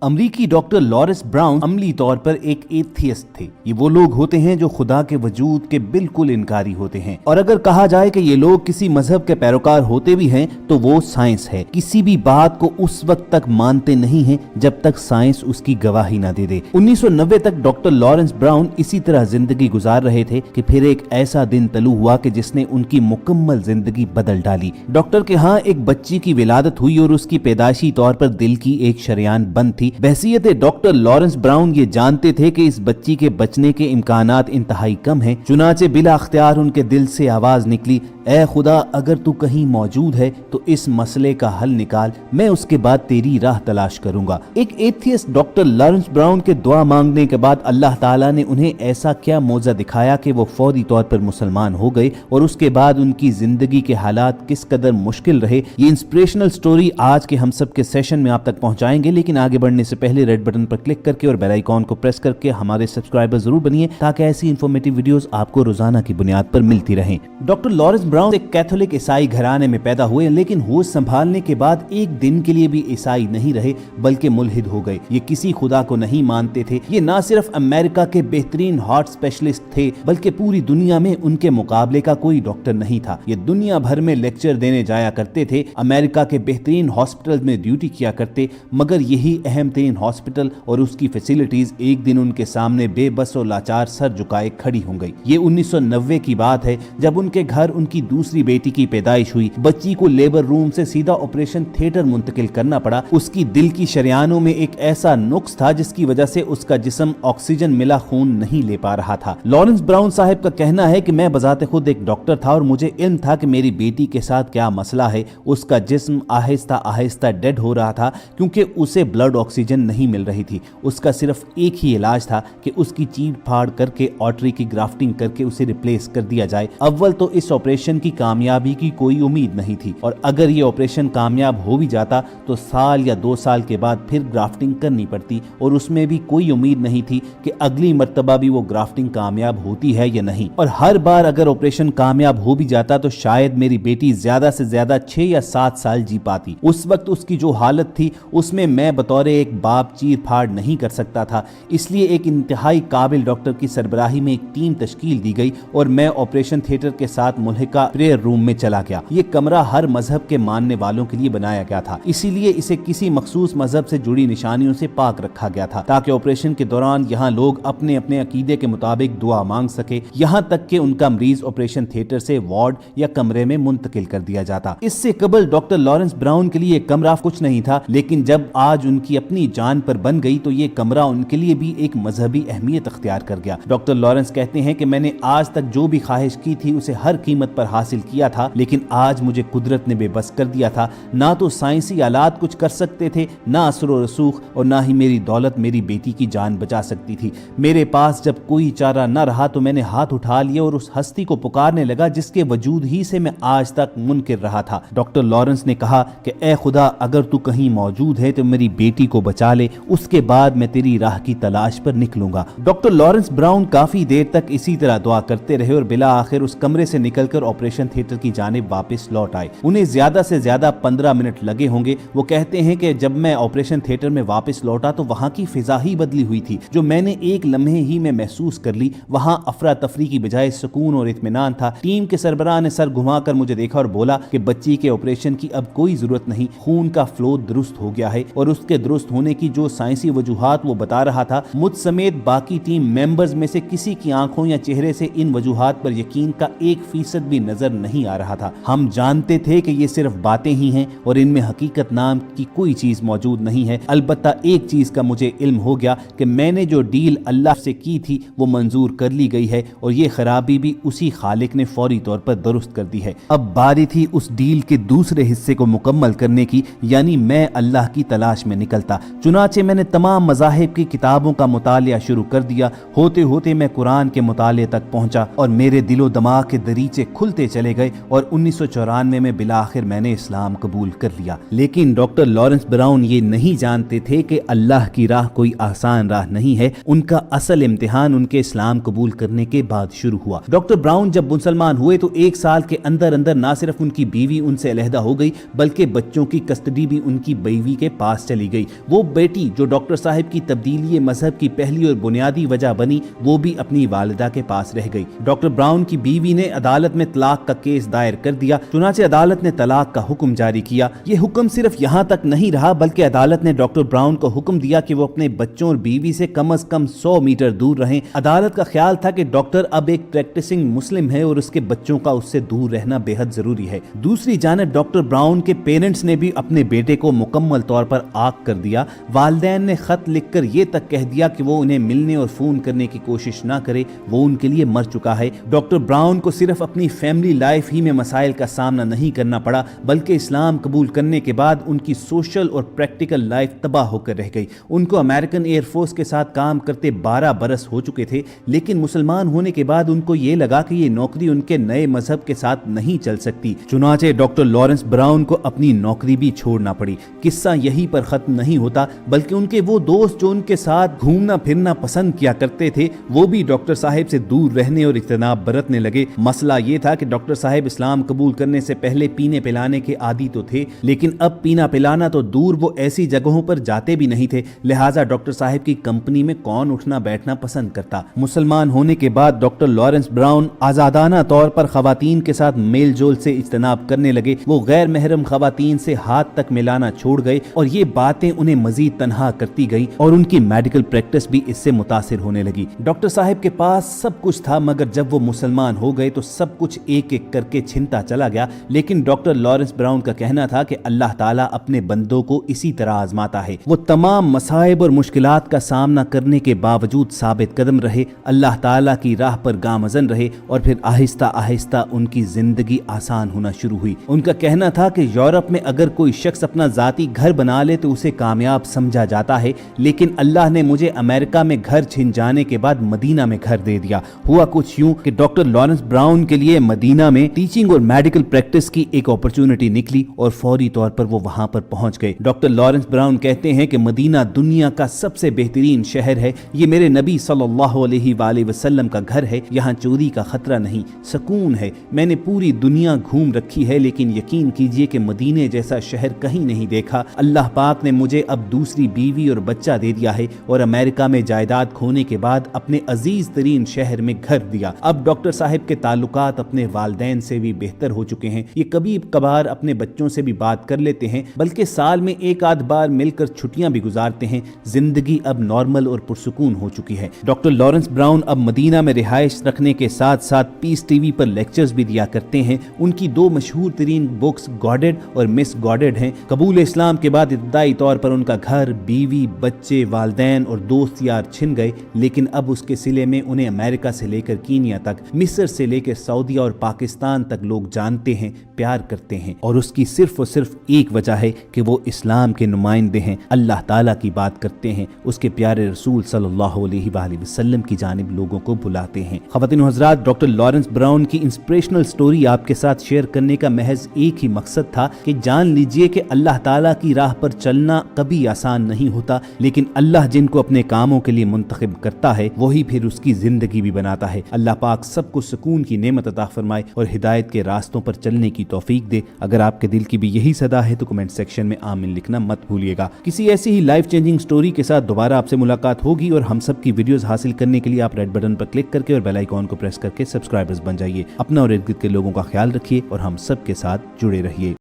अमरीकी doctor Lawrence brown अमली तौर पर एक एथियस्ट थे। ये वो लोग होते हैं जो खुदा के वजूद के बिल्कुल इनकारी होते हैं, और अगर कहा जाए कि ये लोग किसी मजहब के पैरोकार होते भी हैं तो वो साइंस है। किसी भी बात को उस वक्त तक मानते नहीं हैं जब तक साइंस उसकी गवाही ना दे दे। 1990 तक डॉक्टर लॉरेंस ब्राउन इसी तरह जिंदगी गुजार रहे थे कि फिर एक ऐसा दिन तलू हुआ कि जिसने उनकी मुकम्मल जिंदगी बदल डाली। डॉक्टर के यहाँ एक बच्ची की विलादत हुई और उसकी पैदाइशी तौर पर दिल की एक शरेयान बंद थी। बहसियत डॉक्टर लॉरेंस ब्राउन ये जानते थे कि इस बच्ची के बचने के इम्कानात इंतहाई कम हैं। चुनाचे बिला अख्तियार उनके दिल से आवाज निकली, ऐ खुदा अगर तू कहीं मौजूद है तो इस मसले का हल निकाल, मैं उसके बाद तेरी राह तलाश करूंगा। एक एथियस्ट डॉक्टर लॉरेंस ब्राउन के दुआ मांगने के बाद अल्लाह ताला ने उन्हें ऐसा क्या मौजा दिखाया कि वो फौरी तौर पर मुसलमान हो गए, और उसके बाद उनकी जिंदगी के हालात किस कदर मुश्किल रहे। ये इंस्पिरेशनल स्टोरी आज के हम सब के सेशन में आप तक पहुंचाएंगे, लेकिन आगे बढ़ने से पहले रेड बटन पर क्लिक करके और बेल आइकॉन को प्रेस करके हमारे सब्सक्राइबर जरूर बनिए ताकि ऐसी इंफॉर्मेटिव वीडियोस आपको रोजाना की बुनियाद पर मिलती रहें। डॉक्टर लॉरेंस ब्राउन एक कैथोलिक ईसाई घराने में पैदा हुए, लेकिन होश संभालने के बाद एक दिन के लिए भी ईसाई नहीं रहे बल्कि मुल्हिद हो गए। ये किसी खुदा को नहीं मानते थे। ये ना सिर्फ अमेरिका के बेहतरीन हार्ट स्पेशलिस्ट थे बल्कि पूरी दुनिया में उनके मुकाबले का कोई डॉक्टर नहीं था। ये दुनिया भर में लेक्चर देने जाया करते थे, अमेरिका के बेहतरीन हॉस्पिटल में ड्यूटी किया करते, मगर यही अहम तरीन हॉस्पिटल और उसकी फैसिलिटीज एक दिन उनके सामने बेबस और लाचार सर झुकाए खड़ी हो गई। ये 1990 की बात है जब उनके घर उनकी दूसरी बेटी की पैदाइश हुई। बच्ची को लेबर रूम से सीधा ऑपरेशन थिएटर मुंतकिल करना पड़ा। उसकी दिल की शरियानों में एक ऐसा नुक्स था जिसकी वजह से उसका जिस्म ऑक्सीजन मिला खून नहीं ले पा रहा था। लॉरेंस ब्राउन साहब का कहना है कि मैं बजाते खुद एक डॉक्टर था और मुझे इल्म था कि मेरी बेटी के साथ क्या मसला है। उसका जिस्म आहिस्ता आहिस्ता डेड हो रहा था क्योंकि उसे ब्लड ऑक्सीजन नहीं मिल रही थी। उसका सिर्फ एक ही इलाज था कि उसकी चीर फाड़ करके आर्टरी की ग्राफ्टिंग करके उसे रिप्लेस कर दिया जाए। अव्वल तो इस ऑपरेशन की कामयाबी की कोई उम्मीद नहीं थी, और अगर ये ऑपरेशन कामयाब हो भी जाता तो साल या 2 साल के बाद फिर ग्राफ्टिंग करनी पड़ती, और उसमें भी कोई उम्मीद नहीं थी कि अगली मर्तबा भी वो ग्राफ्टिंग कामयाब होती है या नहीं। और हर बार अगर ऑपरेशन कामयाब हो भी जाता तो शायद मेरी बेटी ज्यादा से ज्यादा 6 या 7 साल जी पाती। उस वक्त उसकी जो हालत थी उसमें मैं बतौर एक बाप चीर फाड़ नहीं कर सकता था। इसलिए एक इंतहाई काबिल डॉक्टर की सरबराही में एक टीम तश्कील दी गई और मैं ऑपरेशन थिएटर के साथ मुल्हिका प्रेयर रूम में चला गया। ये कमरा हर मजहब के मानने वालों के लिए बनाया गया था, इसीलिए इसे किसी मखसूस मजहब से जुड़ी निशानियों से पाक रखा गया था ताकि ऑपरेशन के दौरान यहाँ लोग अपने अपने अकीदे के मुताबिक दुआ मांग सके, यहाँ तक कि उनका मरीज ऑपरेशन थिएटर से वार्ड या कमरे में मुंतकिल कर दिया जाता। इससे कबल डॉक्टर लॉरेंस ब्राउन के लिए कमरा कुछ नहीं था, लेकिन जब आज उनकी अपनी जान पर बन गई तो ये कमरा उनके लिए भी एक मजहबी अहमियत अख्तियार कर गया। डॉक्टर लॉरेंस कहते हैं कि मैंने आज तक जो भी ख्वाहिश की थी उसे हर कीमत पर हासिल किया था, लेकिन आज मुझे कुदरत ने बेबस कर दिया था। ना तो साइंसी आलात कुछ कर सकते थे, ना असर व रसूख, और ना ही मेरी दौलत मेरी बेटी की जान बचा सकती थी। मेरे पास जब कोई चारा न रहा तो मैंने हाथ उठा लिया और उस हस्ती को पुकारने लगा जिसके वजूद ही से मैं आज तक मुनकिर रहा था। डॉक्टर लॉरेंस ने कहा कि ऐ खुदा अगर तू कहीं मौजूद है तो मेरी बेटी को बचा ले, उसके बाद मैं तेरी राह की तलाश पर निकलूंगा। डॉक्टर लॉरेंस ब्राउन काफी देर तक इसी तरह दुआ करते रहे और बिला आखिर उस कमरे से निकलकर ऑपरेशन थिएटर की जानिब वापस लौट आए। उन्हें ज्यादा से ज्यादा 15 मिनट लगे होंगे। वो कहते हैं कि जब मैं ऑपरेशन थिएटर में वापस लौटा तो वहां की फिजा ही बदली हुई थी, जो मैंने एक लम्हे ही में महसूस कर ली। वहां अफरा तफरी की बजाय सुकून और इत्मीनान था। टीम के सरबराह ने सर घुमाकर मुझे देखा और बोला कि बच्ची के ऑपरेशन की अब कोई जरूरत नहीं, खून का फ्लो दुरुस्त हो गया है, और उसके दुरुस्त होने की जो साइंसी वजूहात वो बता रहा था, मुझ समेत बाकी टीम मेंबर्स में से किसी की आंखों या चेहरे से इन वजूहात पर यकीन का 1% भी नजर नहीं आ रहा था। हम जानते थे कि ये सिर्फ बातें ही हैं और इनमें हकीकत नाम की कोई चीज मौजूद नहीं है। अलबत्ता एक चीज का मुझे इल्म हो गया कि मैंने जो डील अल्लाह से की थी वो मंजूर कर ली गई है, और ये खराबी भी उसी खालिक ने फौरी तौर पर दुरुस्त कर दी है। अब बारी थी उस डील के दूसरे हिस्से को मुकम्मल करने की, यानी मैं अल्लाह की तलाश में निकलता। चुनाचे मैंने तमाम मज़ाहिब की किताबों का मुतालिया शुरू कर दिया। होते होते मैं कुरान के मुताले तक पहुंचा और मेरे दिलो दिमाग के दरीचे खुलते चले गए, और 1994 में बिलाखिर मैंने इस्लाम कबूल कर लिया। लेकिन डॉक्टर लॉरेंस ब्राउन ये नहीं जानते थे कि अल्लाह की राह कोई आसान राह नहीं है। उनका असल इम्तिहान उनके इस्लाम कबूल करने के बाद शुरू हुआ। डॉक्टर ब्राउन जब मुसलमान हुए तो 1 साल के अंदर अंदर ना सिर्फ उनकी बीवी उनसे अलहदा हो गई बल्कि बच्चों की कस्टडी भी उनकी बीवी के पास चली गई। वो बेटी जो डॉक्टर साहब की तब्दीली मजहब की पहली और बुनियादी वजह बनी, वो भी अपनी वालिदा के पास रह गई। डॉक्टर ब्राउन की बीवी ने अदालत में तलाक का केस दायर कर दिया। चुनाचे अदालत ने तलाक का हुक्म जारी किया। ये हुक्म सिर्फ यहाँ तक नहीं रहा, बल्कि अदालत ने डॉक्टर ब्राउन को हुक्म दिया कि वो अपने बच्चों और बीवी से कम 100 मीटर दूर रहें। अदालत का ख्याल था कि डॉक्टर अब एक प्रैक्टिसिंग मुस्लिम है और उसके बच्चों का उससे दूर रहना बेहद जरूरी है। दूसरी जानिब डॉक्टर ब्राउन के पेरेंट्स ने भी अपने बेटे को मुकम्मल तौर पर आग कर दिया। वालिदैन ने खत लिखकर ये तक कह दिया कि वो उन्हें मिलने और फोन करने की कोशिश ना करे, वो उनके लिए मर चुका है। डॉक्टर ब्राउन को सिर्फ अपनी फैमिली लाइफ ही में मसाइल का सामना नहीं करना पड़ा, बल्कि इस्लाम कबूल करने के बाद उनकी सोशल और प्रैक्टिकल लाइफ तबाह होकर रह गई। उनको अमेरिकन एयरफोर्स के साथ काम करते 12 बरस हो चुके थे, लेकिन मुसलमान होने के बाद उनको ये लगा कि ये नौकरी उनके नए मजहब के साथ नहीं चल सकती। चुनाचे डॉक्टर लॉरेंस ब्राउन को अपनी नौकरी भी छोड़ना पड़ी। किस्सा यहीं पर खत्म नहीं होता, बल्कि उनके वो दोस्त जो उनके साथ घूमना फिरना पसंद किया करते थे, वो भी डॉक्टर साहब से दूर रहने और इज्तनाब बरतने लगे। मसला ये था कि डॉक्टर साहब इस्लाम कबूल करने से पहले पीने पिलाने के आदी तो थे, लेकिन अब पीना पिलाना तो दूर, वो ऐसी जगहों पर जाते भी नहीं थे। लिहाजा डॉक्टर साहब की कंपनी में कौन उठना बैठना पसंद करता। मुसलमान होने के बाद डॉक्टर लॉरेंस ब्राउन आजादाना तौर पर खवातीन के साथ मेल जोल से इज्तनाब करने लगे। वो गैर महरम खवातीन से हाथ तक मिलाना छोड़ गए और ये बातें उन्हें मजीद तन्हा करती गई और उनकी मेडिकल प्रैक्टिस भी इससे मुतासिर होने लगी। डॉक्टर साहब के पास सब कुछ था, मगर जब वो मुसलमान हो गए तो सब कुछ एक एक करके छिनता चला गया। लेकिन डॉक्टर लॉरेंस ब्राउन का कहना था कि अल्लाह ताला अपने बंदों को इसी तरह आजमाता है। वो तमाम मसाइब और मुश्किलात का सामना करने के बावजूद साबित कदम रहे, अल्लाह ताला की राह पर गामजन रहे और फिर आहिस्ता आहिस्ता उनकी जिंदगी आसान होना शुरू हुई। उनका कहना था कि यूरोप में अगर कोई शख्स अपना जाती घर बना ले तो उसे कामयाब समझा जाता है, लेकिन अल्लाह ने मुझे अमेरिका में घर छिन जाने के बाद मदीना में घर दे दिया। हुआ कुछ यूं कि डॉक्टर लॉरेंस ब्राउन के लिए मदीना में टीचिंग और मेडिकल प्रैक्टिस की एक अपॉर्चुनिटी निकली और फौरी तौर पर वो वहां पर पहुंच गए। डॉक्टर लॉरेंस ब्राउन कहते हैं कि मदीना दुनिया का सबसे बेहतरीन शहर है। ये मेरे नबी सल्लल्लाहु अलैहि वसल्लम का घर है। यहाँ चोरी का खतरा नहीं, सुकून है। मैंने पूरी दुनिया घूम रखी है, लेकिन यकीन कीजिए कि मदीने जैसा शहर कहीं नहीं देखा। अल्लाह पाक ने मुझे अब दूसरी बीवी और बच्चा दे दिया है और अमेरिका में जायदाद खोने के बाद अपने अजीज तरीन शहर में घर दिया। अब डॉक्टर साहब के ताल्लुकात अपने वालिदैन से भी बेहतर हो चुके हैं। ये कभी कभार अपने बच्चों से भी बात कर लेते हैं, बल्कि साल में एक आध बार मिलकर छुट्टियां भी गुजारते हैं। जिंदगी अब नॉर्मल और पुरसुकून हो चुकी है। डॉक्टर लॉरेंस ब्राउन अब मदीना में रिहाइश रखने के साथ साथ पीस टीवी पर लेक्चर्स भी दिया करते हैं। उनकी 2 मशहूर तरीन बुक्स गॉडेड और मिस गॉडेड हैं। कबूल इस्लाम के बाद इब्तदाई तौर पर उनका घर, बीवी, बच्चे, वालिदैन और दोस्त यार छिन गए, लेकिन अब उसके सिले में उन्हें अमेरिका से लेकर कीनिया तक, मिस्र से लेकर सऊदी और पाकिस्तान तक लोग जानते हैं, प्यार करते हैं। और उसकी सिर्फ और सिर्फ एक वजह है कि वो इस्लाम के नुमाइंदे हैं, अल्लाह ताला की बात करते हैं, उसके प्यारे रसूल सल्लल्लाहु अलैहि वसल्लम की जानिब लोगों को बुलाते हैं। ख़वातीन और हज़रात, डॉक्टर लॉरेंस ब्राउन की इंस्पिरेशनल स्टोरी आपके साथ शेयर करने का महज एक ही मकसद था कि जान लीजिए कि अल्लाह ताला की राह पर चलना कभी आसान नहीं होता, लेकिन अल्लाह जिनको अपने कामों के लिए मुंतखब करता है वही फिर उसकी जिंदगी भी बनाता है। अल्लाह पाक सबको सुकून की नेमत अता फरमाए और हिदायत के रास्तों पर चलने की तौफीक दे। अगर आपके दिल की भी यही सदा है तो कमेंट सेक्शन में आमीन लिखना मत भूलिएगा। किसी ऐसी ही लाइफ चेंजिंग स्टोरी के साथ दोबारा आपसे मुलाकात होगी और हम सब की वीडियोस हासिल करने के लिए आप रेड बटन पर क्लिक करके और बेल आइकॉन को प्रेस करके सब्सक्राइबर्स बन जाइए। अपना और इर्द गिर्द के लोगों का ख्याल रखिए और हम सब के साथ जुड़े रहिए।